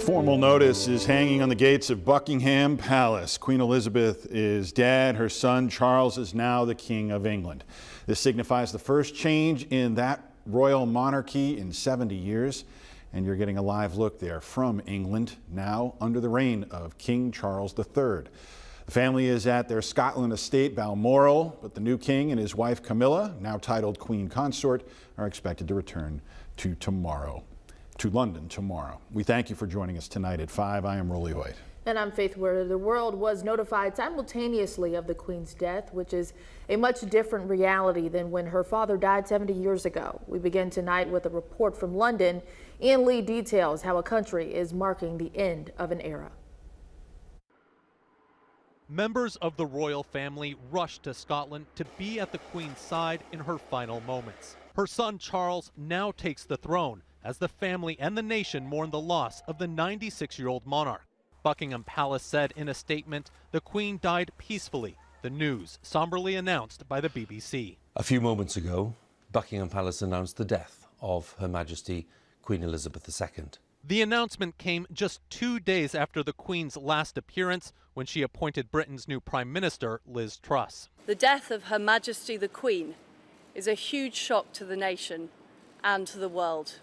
Formal notice is hanging on the gates of Buckingham Palace. Queen Elizabeth is dead. Her son Charles is now the King of England. This signifies the first change in that royal monarchy in 70 years. And you're getting a live look there from England, now under the reign of King Charles III. The family is at their Scotland estate, Balmoral, but the new king and his wife Camilla, now titled Queen Consort, are expected to return to London tomorrow. We thank you for joining us tonight at 5. I am Rolly Hoyt. And I'm Faith Werder. The world was notified simultaneously of the Queen's death, which is a much different reality than when her father died 70 years ago. We begin tonight with a report from London. Ian Lee details how a country is marking the end of an era. Members of the royal family rushed to Scotland to be at the Queen's side in her final moments. Her son Charles now takes the throne as the family and the nation mourn the loss of the 96-year-old monarch. Buckingham Palace said in a statement, the Queen died peacefully, the news somberly announced by the BBC. A few moments ago, Buckingham Palace announced the death of Her Majesty Queen Elizabeth II. The announcement came just 2 days after the Queen's last appearance, when she appointed Britain's new Prime Minister, Liz Truss. The death of Her Majesty the Queen is a huge shock to the nation and to the world.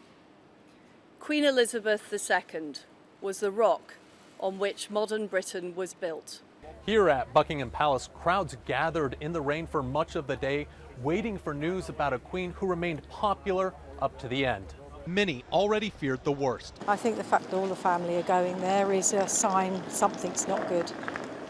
Queen Elizabeth II was the rock on which modern Britain was built. Here at Buckingham Palace, crowds gathered in the rain for much of the day, waiting for news about a queen who remained popular up to the end. Many already feared the worst. I think the fact that all the family are going there is a sign something's not good.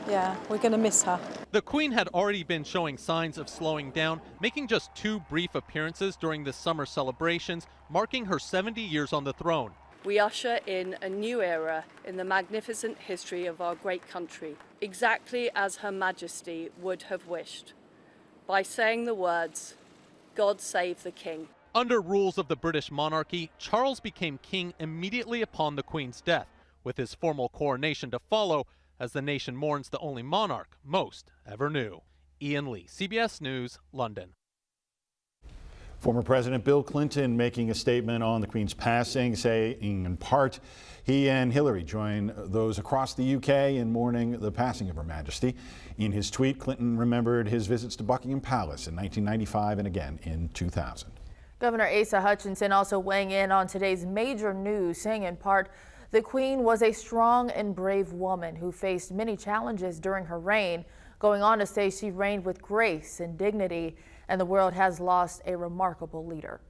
Yeah, we're going to miss her. The Queen had already been showing signs of slowing down, making just 2 brief appearances during the summer celebrations, marking her 70 years on the throne. We usher in a new era in the magnificent history of our great country, exactly as Her Majesty would have wished, by saying the words, "God save the King." Under rules of the British monarchy, Charles became king immediately upon the Queen's death, with his formal coronation to follow as the nation mourns the only monarch most ever knew. Ian Lee, CBS News, London. Former President Bill Clinton making a statement on the Queen's passing, saying in part he and Hillary join those across the UK in mourning the passing of Her Majesty. In his tweet, Clinton remembered his visits to Buckingham Palace in 1995 and again in 2000. Governor Asa Hutchinson also weighing in on today's major news, saying in part, the Queen was a strong and brave woman who faced many challenges during her reign, going on to say she reigned with grace and dignity, and the world has lost a remarkable leader.